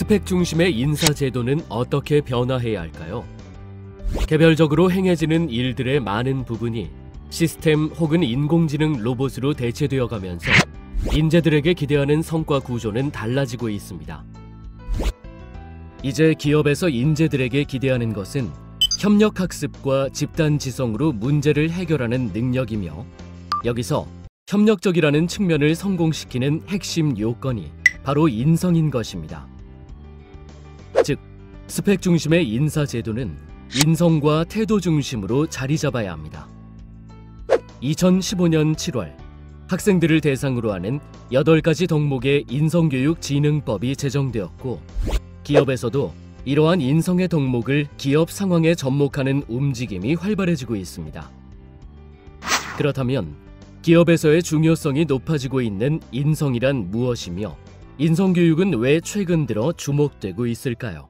스펙 중심의 인사 제도는 어떻게 변화해야 할까요? 개별적으로 행해지는 일들의 많은 부분이 시스템 혹은 인공지능 로봇으로 대체되어 가면서 인재들에게 기대하는 성과 구조는 달라지고 있습니다. 이제 기업에서 인재들에게 기대하는 것은 협력학습과 집단지성으로 문제를 해결하는 능력이며, 여기서 협력적이라는 측면을 성공시키는 핵심 요건이 바로 인성인 것입니다. 즉, 스펙 중심의 인사 제도는 인성과 태도 중심으로 자리 잡아야 합니다. 2015년 7월 학생들을 대상으로 하는 8가지 덕목의 인성교육 진흥법이 제정되었고, 기업에서도 이러한 인성의 덕목을 기업 상황에 접목하는 움직임이 활발해지고 있습니다. 그렇다면 기업에서의 중요성이 높아지고 있는 인성이란 무엇이며, 인성교육은 왜 최근 들어 주목되고 있을까요?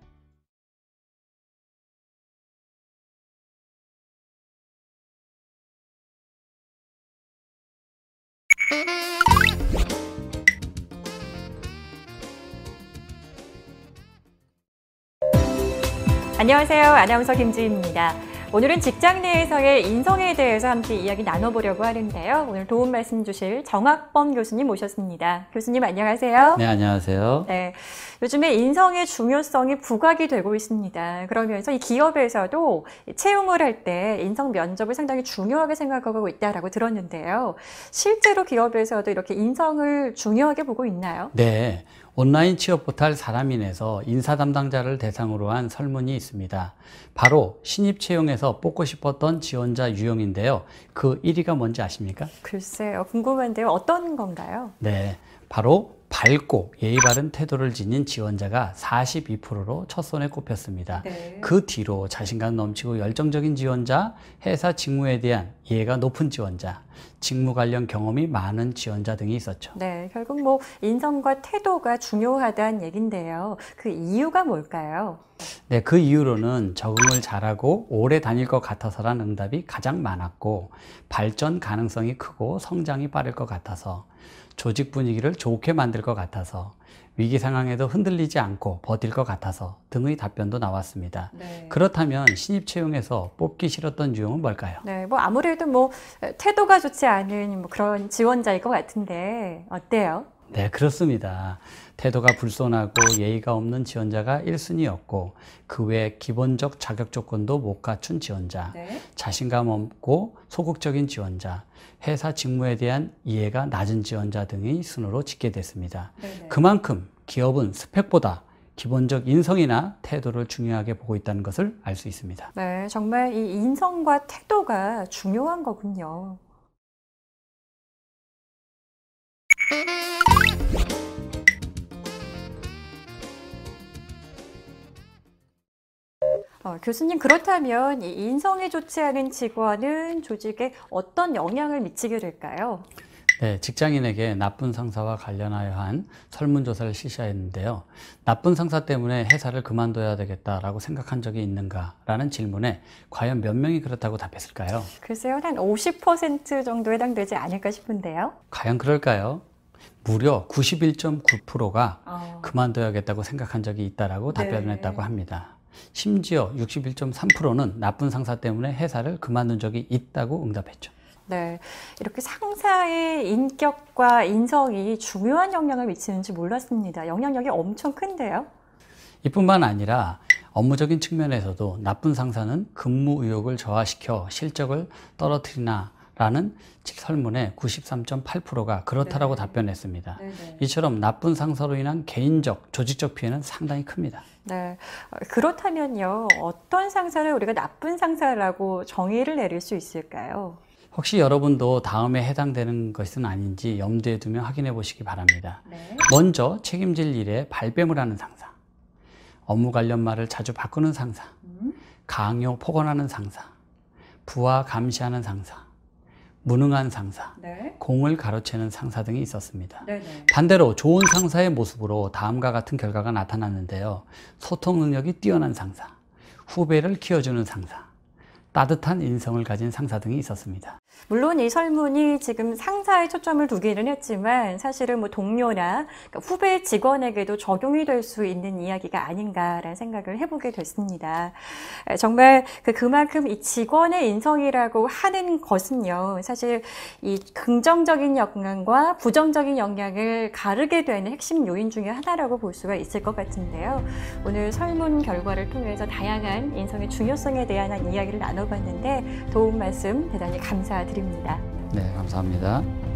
안녕하세요. 아나운서 김지희입니다. 오늘은 직장 내에서의 인성에 대해서 함께 이야기 나눠보려고 하는데요. 오늘 도움 말씀 주실 정학범 교수님 모셨습니다. 교수님 안녕하세요. 네, 안녕하세요. 네, 요즘에 인성의 중요성이 부각이 되고 있습니다. 그러면서 이 기업에서도 채용을 할 때 인성 면접을 상당히 중요하게 생각하고 있다라고 들었는데요. 실제로 기업에서도 이렇게 인성을 중요하게 보고 있나요? 네, 온라인 취업 포털 사람인에서 인사 담당자를 대상으로 한 설문이 있습니다. 바로 신입 채용에서 뽑고 싶었던 지원자 유형인데요. 그 1위가 뭔지 아십니까? 글쎄요, 궁금한데요. 어떤 건가요? 네, 바로 밝고 예의 바른 태도를 지닌 지원자가 42%로 첫손에 꼽혔습니다. 네. 그 뒤로 자신감 넘치고 열정적인 지원자, 회사 직무에 대한 이해가 높은 지원자, 직무 관련 경험이 많은 지원자 등이 있었죠. 네, 결국 인성과 태도가 중요하다는 얘긴데요. 그 이유가 뭘까요? 네, 그 이유로는 적응을 잘하고 오래 다닐 것 같아서라는 응답이 가장 많았고, 발전 가능성이 크고 성장이 빠를 것 같아서, 조직 분위기를 좋게 만들 것 같아서, 위기 상황에도 흔들리지 않고 버틸 것 같아서 등의 답변도 나왔습니다. 네. 그렇다면 신입 채용에서 뽑기 싫었던 유형은 뭘까요? 네, 아무래도 태도가 좋지 않은 그런 지원자일 것 같은데 어때요? 네, 그렇습니다. 태도가 불손하고 예의가 없는 지원자가 1순위였고, 그 외 기본적 자격 조건도 못 갖춘 지원자, 네. 자신감 없고 소극적인 지원자, 회사 직무에 대한 이해가 낮은 지원자 등이 순으로 짓게 됐습니다. 네네. 그만큼 기업은 스펙보다 기본적 인성이나 태도를 중요하게 보고 있다는 것을 알 수 있습니다. 네, 정말 이 인성과 태도가 중요한 거군요. 교수님, 그렇다면 이 인성이 좋지 않은 직원은 조직에 어떤 영향을 미치게 될까요? 네, 직장인에게 나쁜 상사와 관련하여 한 설문조사를 실시했는데요. 나쁜 상사 때문에 회사를 그만둬야 되겠다라고 생각한 적이 있는가라는 질문에 과연 몇 명이 그렇다고 답했을까요? 글쎄요, 한 50% 정도 해당되지 않을까 싶은데요. 과연 그럴까요? 무려 91.9%가 그만둬야겠다고 생각한 적이 있다라고 답변을 네. 했다고 합니다. 심지어 61.3%는 나쁜 상사 때문에 회사를 그만둔 적이 있다고 응답했죠. 네, 이렇게 상사의 인격과 인성이 중요한 영향을 미치는지 몰랐습니다. 영향력이 엄청 큰데요? 이뿐만 아니라 업무적인 측면에서도 나쁜 상사는 근무 의욕을 저하시켜 실적을 떨어뜨리나 라는 설문에 93.8%가 그렇다라고 네. 답변했습니다. 네네. 이처럼 나쁜 상사로 인한 개인적, 조직적 피해는 상당히 큽니다. 네, 그렇다면요, 어떤 상사를 우리가 나쁜 상사라고 정의를 내릴 수 있을까요? 혹시 여러분도 다음에 해당되는 것은 아닌지 염두에 두며 확인해 보시기 바랍니다. 네. 먼저 책임질 일에 발뺌을 하는 상사, 업무 관련 말을 자주 바꾸는 상사, 강요 폭언하는 상사, 부하 감시하는 상사, 무능한 상사, 네. 공을 가로채는 상사 등이 있었습니다. 네네. 반대로 좋은 상사의 모습으로 다음과 같은 결과가 나타났는데요. 소통 능력이 뛰어난 상사, 후배를 키워주는 상사, 따뜻한 인성을 가진 상사 등이 있었습니다. 물론 이 설문이 지금 상사에 초점을 두기는 했지만 사실은 뭐 동료나 그러니까 후배 직원에게도 적용이 될 수 있는 이야기가 아닌가라는 생각을 해보게 됐습니다. 정말 그만큼 이 직원의 인성이라고 하는 것은요, 사실 이 긍정적인 영향과 부정적인 영향을 가르게 되는 핵심 요인 중에 하나라고 볼 수가 있을 것 같은데요. 오늘 설문 결과를 통해서 다양한 인성의 중요성에 대한 이야기를 나눠봤는데 도움 말씀 대단히 감사드립니다. 네, 감사합니다.